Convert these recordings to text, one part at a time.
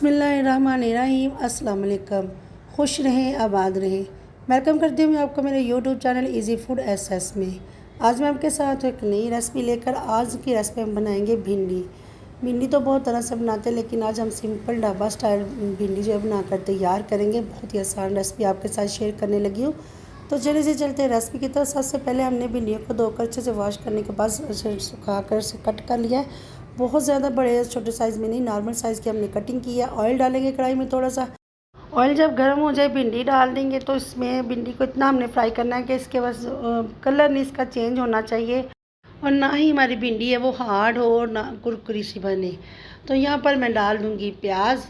बिस्मिल्लाहिर्रहमानिर्रहीम। अस्सलाम वालेकुम। खुश रहें, आबाद रहें। वेलकम करती हूँ मैं आपको मेरे YouTube channel easy food SS में। आज मैं आपके साथ एक नई रेसिपी लेकर, आज की रेसिपी हम बनाएंगे भिंडी। भिंडी तो बहुत तरह से बनाते हैं, लेकिन आज हम सिंपल ढाबा स्टाइल भिंडी जो है बनाकर तैयार करेंगे। बहुत ही आसान रेसिपी आपके साथ शेयर करने लगी हूँ। तो चलिए से चलते हैं रेसिपी की तरफ। सबसे पहले हमने भिंडियों को धोकर अच्छे से वॉश करने के बाद सुखा कर से कट कर लिया है। बहुत ज़्यादा बड़े छोटे साइज़ में नहीं, नॉर्मल साइज़ की हमने कटिंग की है। ऑयल डालेंगे कढ़ाई में थोड़ा सा। ऑयल जब गर्म हो जाए भिंडी डाल देंगे। तो इसमें भिंडी को इतना हमने फ्राई करना है कि इसके बस कलर नहीं इसका चेंज होना चाहिए, और ना ही हमारी भिंडी है वो हार्ड हो और ना कुरकुरी सी बने। तो यहाँ पर मैं डाल दूँगी प्याज।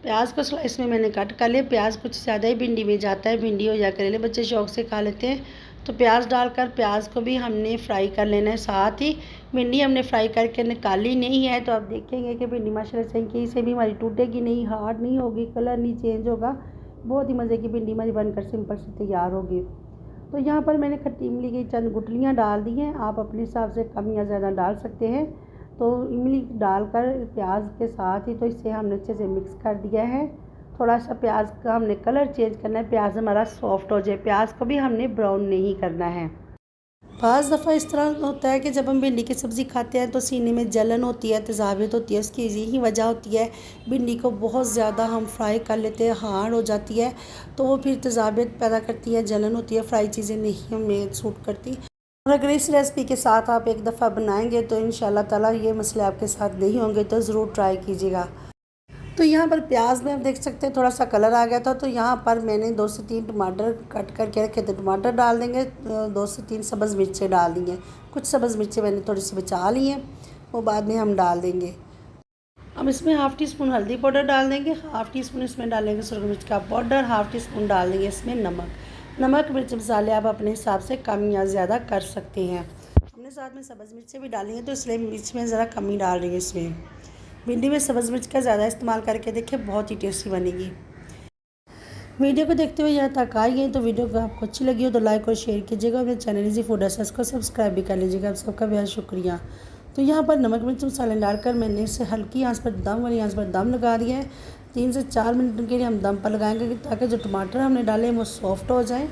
प्याज को स्लाइस में मैंने कट कर लिया। प्याज कुछ ज़्यादा ही भिंडी में जाता है, भिंडी हो या करेले बच्चे शौक से खा लेते हैं। तो प्याज डालकर प्याज को भी हमने फ्राई कर लेना है। साथ ही भिंडी हमने फ्राई करके निकाली नहीं है, तो आप देखेंगे कि भिंडी माशाल्लाह से कहीं से भी हमारी टूटेगी नहीं, हार्ड नहीं होगी, कलर नहीं चेंज होगा। बहुत ही मज़े की भिंडी हमारी बनकर सिंपल से तैयार होगी। तो यहाँ पर मैंने खट्टी इमली की चंद गुठलियाँ डाल दी हैं। आप अपने हिसाब से कम या ज़्यादा डाल सकते हैं। तो इमली डालकर प्याज के साथ ही तो इसे हमने अच्छे से मिक्स कर दिया है। थोड़ा सा प्याज का हमने कलर चेंज करना है, प्याज हमारा सॉफ्ट हो जाए। प्याज को भी हमने ब्राउन नहीं करना है। बाज़ दफ़ा इस तरह होता है कि जब हम भिंडी की सब्ज़ी खाते हैं तो सीने में जलन होती है, तेज़ाबियत होती है। उसकी यही वजह होती है, भिंडी को बहुत ज़्यादा हम फ्राई कर लेते हैं, हार्ड हो जाती है, तो वो फिर तेज़ाबियत पैदा करती है, जलन होती है, फ्राई चीज़ें नहीं हमें सूट करती। और अगर इस रेसिपी के साथ आप एक दफ़ा बनाएंगे तो इंशाल्लाह ताला ये मसले आपके साथ नहीं होंगे। तो ज़रूर ट्राई कीजिएगा। तो यहाँ पर प्याज में आप देख सकते हैं थोड़ा सा कलर आ गया था। तो यहाँ पर मैंने 2 से 3 टमाटर कट करके रखे थे, टमाटर डाल देंगे। 2 से 3 सब्ज़ मिर्चें डाल दी हैं। कुछ सब्ज़ मिर्चें मैंने थोड़ी सी बचा ली हैं, वो बाद में हम डाल देंगे। अब इसमें हाफ़ टी स्पून हल्दी पाउडर डाल देंगे, हाफ़ टी स्पून इसमें डालेंगे सुरख मिर्च का पाउडर, हाफ़ टी स्पून डाल देंगे इसमें नमक मिर्च मसाले आप अपने हिसाब से कम या ज़्यादा कर सकते हैं। हमने साथ में सब्ज़ मिर्चें भी डाली हैं, तो इसलिए मिर्च में ज़रा कम ही डाल रही है। इसमें भिंडी में सब्ज़ मिर्च का ज़्यादा इस्तेमाल करके देखिए, बहुत ही टेस्टी बनेगी। वीडियो को देखते हुए यहाँ तक आई हैं, तो वीडियो को आपको अच्छी लगी हो तो लाइक और शेयर कीजिएगा। मेरे चैनल इजी फूड एसएस को सब्सक्राइब भी कर लीजिएगा। आप सबका बेहद शुक्रिया। तो यहाँ पर नमक मिर्च मसाले डालकर मैंने इसे हल्की आंच पर दम वाली आंच पर दम लगा दिया है। 3 से 4 मिनट के लिए हम दम पर लगाएंगे, ताकि जो टमाटर हमने डाले हैं वो सॉफ्ट हो जाए।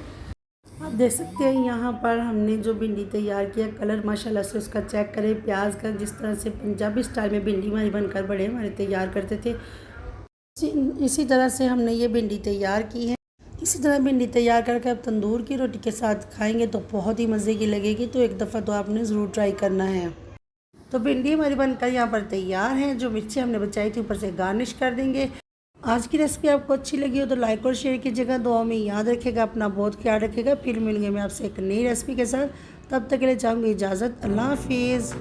आप देख सकते हैं यहाँ पर हमने जो भिंडी तैयार किया, कलर माशाल्लाह से उसका चेक करें। प्याज का जिस तरह से पंजाबी स्टाइल में भिंडी हमारी बनकर बड़े हमारे तैयार करते थे, इसी तरह से हमने ये भिंडी तैयार की है। इसी तरह भिंडी तैयार करके आप तंदूर की रोटी के साथ खाएंगे तो बहुत ही मज़े की लगेगी। तो एक दफ़ा तो आपने ज़रूर ट्राई करना है। तो भिंडी हमारी बनकर यहाँ पर तैयार है। जो मिर्चें हमने बचाई थी ऊपर से गार्निश कर देंगे। आज की रेसिपी आपको अच्छी लगी हो तो लाइक और शेयर कीजिएगा। दुआ में याद रखिएगा, अपना बहुत ख्याल रखिएगा। फिर मिलेंगे मैं आपसे एक नई रेसिपी के साथ। तब तक के लिए चाहूँगी इजाज़त। अल्लाह हाफिज़।